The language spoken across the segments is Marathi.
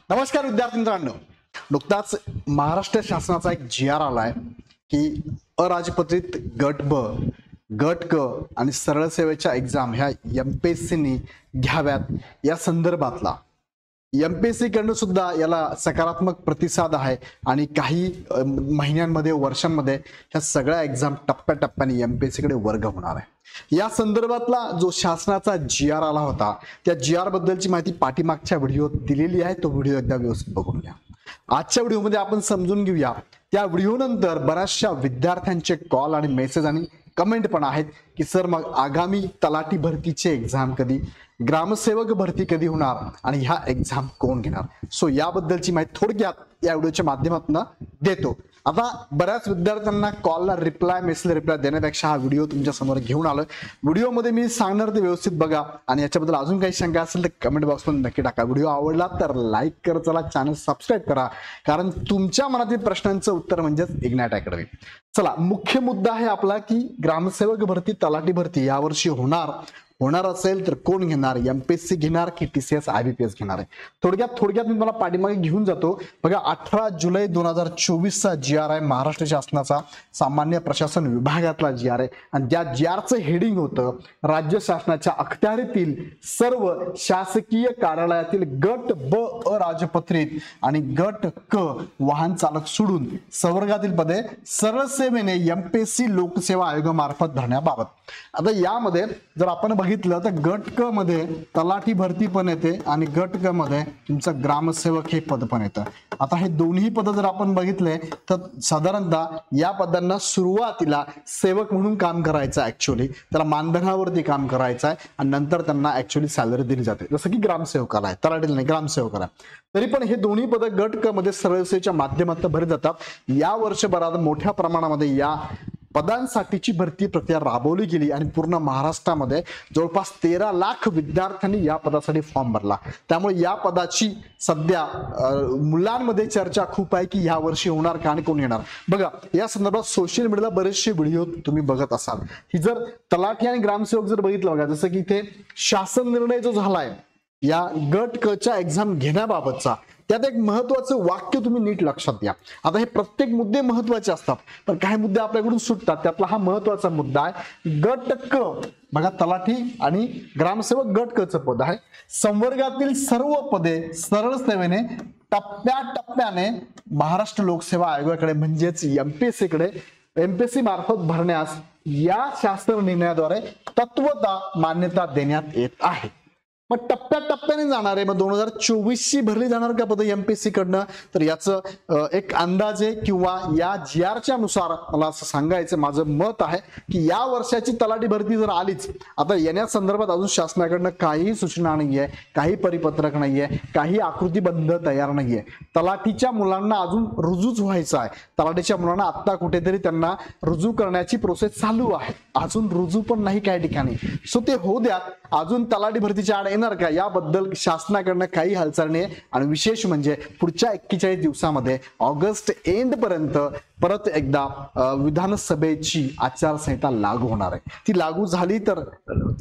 नमस्कार विद्यार्थी मित्रांनो, नुकताच महाराष्ट्र शासनाचा एक जी आर आलाय की अराजपत्रित गट ब, गट क आणि सरळ सेवेच्या एक्झाम ह्या एमपीएससीनी घ्याव्यात या संदर्भातला एमपीएससी कडून सुद्धा याला सकारात्मक प्रतिसाद आहे आणि काही महिन्यांमध्ये वर्षांमध्ये ह्या सगळ्या एक्झाम टप्प्याटप्प्याने एमपीएससी कडे वर्ग होणार आहे। या संदर्भातला जो शासनाचा जी आर आला होता त्या जी आर बद्दलची माहिती पाठीमागच्या व्हिडिओत दिलेली आहे, तो व्हिडिओ एकदा व्यवस्थित बघून घ्या। आजच्या व्हिडिओमध्ये आपण समजून घेऊया। त्या व्हिडिओ नंतर बऱ्याचशा विद्यार्थ्यांचे कॉल आणि मेसेज आणि कमेंट पण आहेत की सर मग आगामी तलाठी भरतीचे एक्झाम कधी, ग्रामसेवक भरती कधी होणार आणि ह्या एक्झाम कोण घेणार। सो याबद्दलची माहिती थोडक्यात या व्हिडिओच्या माध्यमातून देतो। आता बऱ्याच विद्यार्थ्यांना कॉलला रिप्लाय, मेसेज रिप्लाय देण्यापेक्षा हा व्हिडिओ तुमच्या समोर घेऊन आलोय। व्हिडिओमध्ये मी सांगणार ते व्यवस्थित बघा आणि याच्याबद्दल अजून काही शंका असेल तर कमेंट बॉक्समध्ये नक्की टाका। व्हिडिओ आवडला तर लाईक कर, चला चॅनल सबस्क्राईब करा, कारण तुमच्या मनातील प्रश्नांचं उत्तर म्हणजेच इग्नाइट अकॅडमी। चला, मुख्य मुद्दा आहे आपला की ग्रामसेवक भरती, तलाठी भरती यावर्षी होणार असेल तर कोण घेणार, एमपीएससी घेणार की टीसीएस आयबीपीएस घेणार आहे। थोडक्यात मी मला पाठीमागे घेऊन जातो। बघा, 18 जुलै 2024 चा जी आर आहे, महाराष्ट्र शासनाचा सामान्य प्रशासन विभागातला जी आर आहे आणि त्या जी आरचं हेडिंग होतं राज्य शासनाच्या अखत्यारीतील सर्व शासकीय कार्यालयातील गट ब अराजपत्रित आणि गट क वाहन चालक सोडून संवर्गातील पदे सरळ सेवेने एमपीएससी लोकसेवा आयोगामार्फत भरण्याबाबत। आता यामध्ये जर आपण बघितलं तर गट क मध्ये तलाठी भरती पण येते आणि गट क मध्ये तुमचं ग्रामसेवक हे पद पण येतं। आता हे दोन्ही पद जर आपण बघितले तर साधारणतः या पदांना सुरुवातीला सेवक म्हणून काम करायचं, ऍक्च्युअली त्याला मानधनावरती काम करायचं आहे आणि नंतर त्यांना ऍक्च्युअली सॅलरी दिली जाते, जसं की ग्रामसेवकाला आहे, तलाठीला नाही, ग्रामसेवकाला। तरी पण हे दोन्ही पद गट क मध्ये सरळ सेवेच्या माध्यमातून भरली जातात। या वर्षभरात मोठ्या प्रमाणामध्ये या पदांसाठीची भरती प्रक्रिया राबवली गेली आणि पूर्ण महाराष्ट्रामध्ये जवळपास 13 लाख विद्यार्थ्यांनी या पदासाठी फॉर्म भरला। त्यामुळे या पदाची सध्या मुलांमध्ये चर्चा खूप आहे की या वर्षी होणार का आणि कोण येणार। बघा, या संदर्भात सोशल मीडियाला बरेचसे व्हिडिओ तुम्ही बघत असाल। ही जर तलाठी आणि ग्रामसेवक जर बघितलं, बघा जसं की इथे शासन निर्णय जो झालाय या गट क च्या एक्झाम घेण्याबाबतचा, त्यात एक महत्वाचं वाक्य तुम्ही नीट लक्षात घ्या। आता हे प्रत्येक मुद्दे महत्वाचे असतात पण काही मुद्दे आपल्याकडून सुटतात, त्यातला हा महत्वाचा मुद्दा आहे। गट क, बघा तलाठी आणि ग्रामसेवक गट क चं पद आहे। संवर्गातील सर्व पदे सरळ सेवेने टप्प्याटप्प्याने महाराष्ट्र लोकसेवा आयोगाकडे म्हणजेच एमपीएससी कडे, एमपीएससी मार्फत भरण्यास या शासन निर्णयाद्वारे तत्वता मान्यता देण्यात येत आहे। मग टप्प्याटप्प्याने जाणार आहे। मग 2024 ची भरली जाणार का पद एमपीएससी कडनं, तर याचं एक अंदाजे किंवा या जी आरच्या नुसार मला असं सांगायचं, माझं मत आहे की या वर्षाची तलाठी भरती जर आलीच, आता येण्या संदर्भात अजून शासनाकडनं काही सूचना नाहीये, काही परिपत्रक नाहीये, काही आकृतीबंध तयार नाहीये। तलाठीच्या मुलांना अजून रुजूच व्हायचं आहे, तलाठीच्या मुलांना आता कुठेतरी त्यांना रुजू करण्याची प्रोसेस चालू आहे, अजून रुजू पण नाही काही ठिकाणी। सो ते होऊ द्या, अजून तलाठी भरतीच्या आड येणार का याबद्दल शासनाकडनं काही हालचाल नाही। आणि विशेष म्हणजे पुढच्या 41 दिवसामध्ये ऑगस्ट एंड पर्यंत परत एकदा विधानसभेची आचारसंहिता लागू होणार आहे। ती लागू झाली तर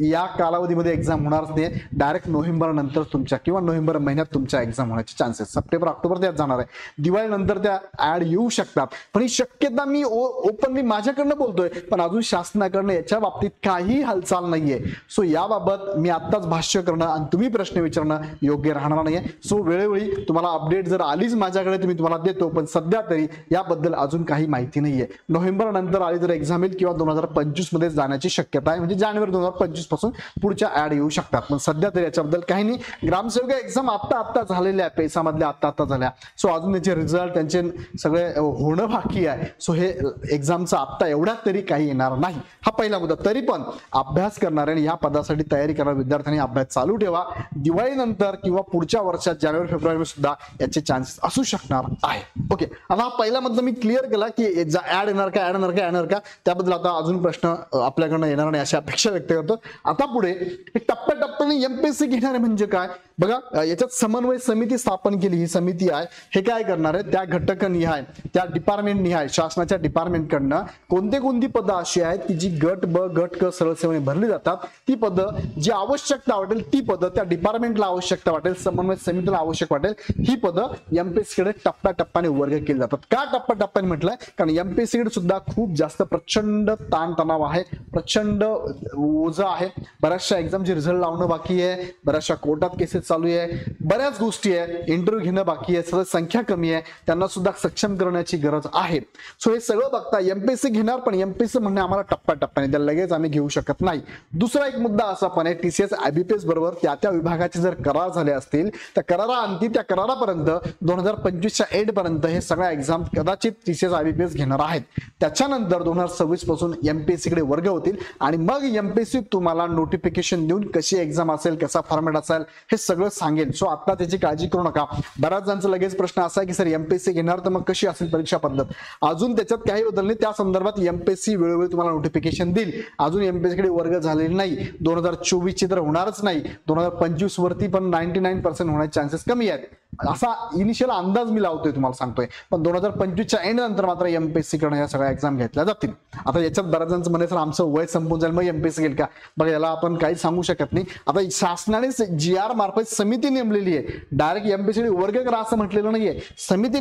या कालावधीमध्ये एक्झाम होणार नाही, डायरेक्ट नोव्हेंबर नंतर तुमच्या किंवा नोव्हेंबर महिन्यात तुमच्या एक्झाम होण्याचे चान्सेस, सप्टेंबर ऑक्टोबर त्यात जाणार आहे। दिवाळीनंतर त्या ऍड येऊ शकतात, पण ही शक्यता मी ओपनली माझ्याकडनं बोलतोय, पण अजून शासनाकडनं याच्या बाबतीत काही हालचाल नाहीये। सो याबाबत मी आत्ताच भाष्य करणं आणि तुम्ही प्रश्न विचारणं योग्य राहणार नाहीये। सो वेळोवेळी तुम्हाला अपडेट जर आलीच माझ्याकडे तर मी तुम्हाला देतो, पण सध्या तरी याबद्दल अजून काही माहिती नाहीये। नोव्हेंबर नंतर आली तर एक्झाम येईल किंवा 2025 मध्ये जाण्याची शक्यता आहे, म्हणजे जानेवारी 2025 पासून पुढच्या ऍड येऊ शकतात, पण सध्या तरी याच्याबद्दल काही नाही। ग्रामसेवक एक्झाम आता झालेल्या आहे, पैसामधल्या आता झाल्या। सो अजून त्याचे रिझल्ट त्यांचे सगळे होणं बाकी आहे। सो हे एक्झामचा आता एवढ्यात तरी काही येणार नाही, हा पहिला मुद्दा। तरी पण अभ्यास करणारे आणि या पदासाठी तयारी करणाऱ्या विद्यार्थ्यांनी अभ्यास चालू ठेवा। दिवाळीनंतर किंवा पुढच्या वर्षात जानेवारी फेब्रुवारी सुद्धा याचे चान्सेस असू शकणार आहे। ओके, आता हा पहिला मुद्दा मी क्लिअर केला आपल्याला की ऍड येणार का त्याबद्दल आता अजून प्रश्न आपल्याकडनं येणार नाही अशी अपेक्षा व्यक्त करतो. आता पुढे टप्प्याटप्प्याने एमपीएससी घेणार म्हणजे काय बघा, याच्यात समन्वय समिती स्थापन केली. ही समिती आहे हे काय करणार आहे, त्या घटकनिहाय त्या डिपार्टमेंट निहाय शासनाच्या डिपार्टमेंटकडनं कोणती पदं अशी आहेत की जी गट ब गट क सरळ सेवेने भरली जातात, ती पदं जी आवश्यकता वाटेल ती पदं त्या डिपार्टमेंटला आवश्यकता वाटेल, समन्वय समितीला आवश्यक वाटेल ही पदं एमपीएससी कडे टप्प्याटप्प्याने वर्ग केली जातात. का टप्प्याटप्प्याने म्हटलंय, कारण एमपीएससी कडे सुद्धा खूप जास्त प्रचंड ताणतणाव आहे, प्रचंड ओझं आहे. बऱ्याचशा एक्झामचे रिझल्ट लावणं बाकी आहे, बऱ्याचशा कोर्टात केसेस चालू आहे, बऱ्याच गोष्टी आहे, इंटरव्ह्यू घेणं बाकी आहे, सगळं संख्या कमी आहे, त्यांना सुद्धा सक्षम करण्याची गरज आहे. सो हे सगळं बघता एमपीएससी घेणार, पण एमपीएससी म्हणणे आम्हाला टप्प्याटप्प्याने त्या लगेच आम्ही घेऊ शकत नाही. दुसरा एक मुद्दा असा पण आहे, टीसीएस आयबीपीएस बरोबर त्या विभागाचे जर करार झाले असतील त्या कराराअंती त्या करारापर्यंत 2025च्या एंड पर्यंत हे सगळ्या एक्झाम कदाचित टीसीएस आयबीपीएस घेणार आहेत. त्याच्यानंतर 2026 पासून एमपीएससी कडे वर्ग होतील आणि मग एमपीएससी तुम्हाला नोटिफिकेशन देऊन कशी एक्झाम असेल, कसा फॉर्मॅट असेल हे सगळं सांगेल. सो आता त्याची काळजी करू नका. बऱ्याच जणांचा लगेच प्रश्न असा आहे की सर एमपीएससी घेणार तर मग कशी असेल परीक्षा पद्धत, अजून त्याच्यात काही बदल नाही. त्या संदर्भात एमपीएससी वेळोवेळी तुम्हाला नोटिफिकेशन देईल. अजून एमपीएससी कडे वर्ग झालेले नाही, 2024 ची तर होणारच नाही, 2025 वरती पण 99% होण्याचे चान्सेस कमी आहेत असा इनिशियल अंदाज मी लावतोय, तुम्हाला सांगतोय. पण 2025च्या एंड नंतर मात्र एमपीएससी कडे या सगळ्या एक्झाम घेतल्या जातील. आता याच्यात बऱ्याच जणांचं म्हणे सर आमचं वय संपून जाईल मग एमपीएससी घेईल का, बघा याला आपण काही सांगू शकत नाही. आता शासनाने जीआर मार्फत समिती नेमलेली आहे, डायरेक्ट एमपीएससी वर्ग करा असं म्हटलेलं नाहीये. समिती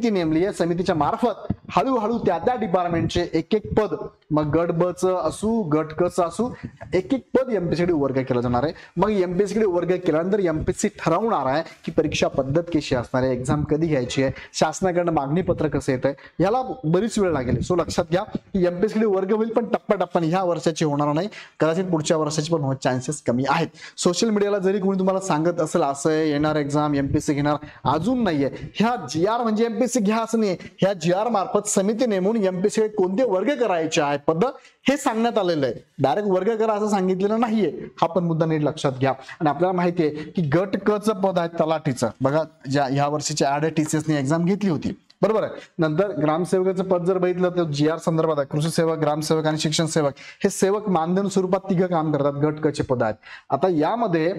नेमली आहे, समितीच्या मार्फत हळूहळू त्या डिपार्टमेंटचे एक पद, मग गट ब च असू गट क च असू एक पद एमपीएससी कडे वर्ग केलं जाणार आहे. मग एमपीएससी कडे वर्ग केल्यानंतर एमपीएससी ठरवणार आहे की परीक्षा पद्धत कशी असणार आहे, एक्झाम कधी घ्यायची आहे, शासनाकडनं मागणी पत्र कसं येतंय, याला बरीच वेळ लागेल. सो लक्षात घ्या की एमपीएससी कडे वर्ग होईल पण टप्प्याटप्प्याने ह्या वर्षाची होणार नाही, कदाचित पुढच्या वर्षाची पण होण्याचे चान्सेस कमी आहेत. सोशल मीडियाला जरी कोणी तुम्हाला सांगत असेल असं येणार एक्झाम एमपीएससी घेणार, अजून नाहीये. ह्या जीआर म्हणजे एमपीएससी घ्या असं नाही, ह्या जीआर मार्फत समिती नेमून एमपीएससी कोणते वर्ग करायचे आहे पद हे सांगण्यात आलेलं आहे. डायरेक्ट वर्ग करा असं सांगितलेलं नाहीये, हा पण मुद्दा नीट लक्षात घ्या. आणि आपल्याला माहिती आहे की गट क च पद आहे तलाठीचं, बघा ज्या ह्या वर्षीची टीसीएसने एक्झाम घेतली होती बरोबर आहे. नंतर ग्रामसेवकाचं पद जर बघितलं तर जीआर संदर्भात आहे, कृषी सेवक, ग्रामसेवक आणि शिक्षण सेवक हे सेवक मानधन स्वरूपात तिघं काम करतात, गट क चे पद आहेत. आता यामध्ये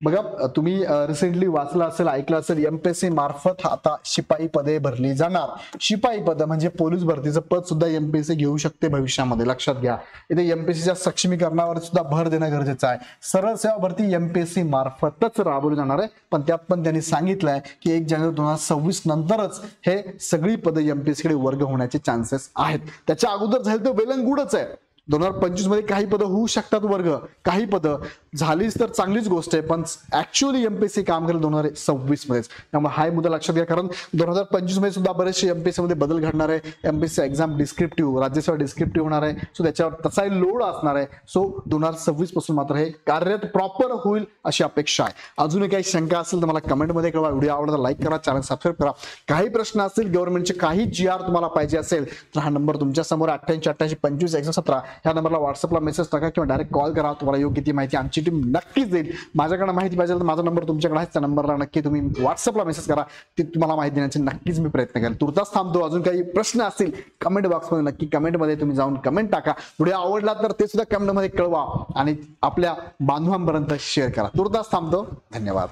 बघा तुम्ही रिसेंटली वाचलं असेल, ऐकलं असेल, एमपीएससी मार्फत आता शिपाई पदे भरली जाणार. शिपाई पद म्हणजे पोलीस भरतीचं पद सुद्धा एमपीएससी घेऊ शकते भविष्यामध्ये, लक्षात घ्या. इथे एमपीएससीच्या सक्षमीकरणावर सुद्धा भर देणं गरजेचं आहे. सरळ सेवा भरती एमपीएससी मार्फतच राबवली जाणार आहे, पण त्यात पण त्यांनी सांगितलंय की 1 जानेवारी 2026 नंतरच हे सगळी पदं एमपीएससी कडे वर्ग होण्याचे चान्सेस आहेत. त्याच्या अगोदर झाले तर वेलंगुडच आहे. 2025 मध्ये काही पदं होऊ शकतात वर्ग, काही पदं झालीच तर चांगलीच गोष्ट आहे, पण ऍक्च्युअली एमपीएससी काम करेल 2026 मध्येच. त्यामुळे हा मुद्दा लक्षात घ्या, कारण 2025 मध्ये सुद्धा बरेचसे एमपीएससी मध्ये बदल घडणार आहे. एमपीएससी एक्झाम डिस्क्रिप्टिव्ह, राज्यसेवा डिस्क्रिप्टिव्ह होणार आहे, सो त्याच्यावर तसाही लोड असणार आहे. सो 2026 पासून मात्र हे कार्यरत प्रॉपर होईल अशी अपेक्षा आहे. अजूनही काही शंका असेल तर मला कमेंटमध्ये कळवा. व्हिडिओ आवडला लाईक करा, चॅनल सबस्क्राईब करा. काही प्रश्न असतील, गव्हर्नमेंटचे काही जीआर तुम्हाला पाहिजे असेल तर हा नंबर तुमच्या समोर 888825 ह्या नंबरला व्हॉट्सअपला मेसेज टाका किंवा डायरेक्ट कॉल करा. तुम्हाला योग्य ती माहिती आमची टीम नक्कीच देईल. माझ्याकडे माहिती पाहिजे तर माझा नंबर तुमच्याकडे आहे, त्या नंबरला नक्की तुम्ही व्हॉट्सअपला मेसेज करा, ती तुम्हाला माहिती देण्याचे नक्कीच मी प्रयत्न करेन. तुर्तास थांबतो. अजून काही प्रश्न असतील कमेंट बॉक्समध्ये नक्की कमेंटमध्ये तुम्ही जाऊन कमेंट टाका. व्हिडिओ आवडला तर ते सुद्धा कमेंटमध्ये कळवा आणि आपल्या बांधवांपर्यंत शेअर करा. तुर्तास थांबतो. धन्यवाद.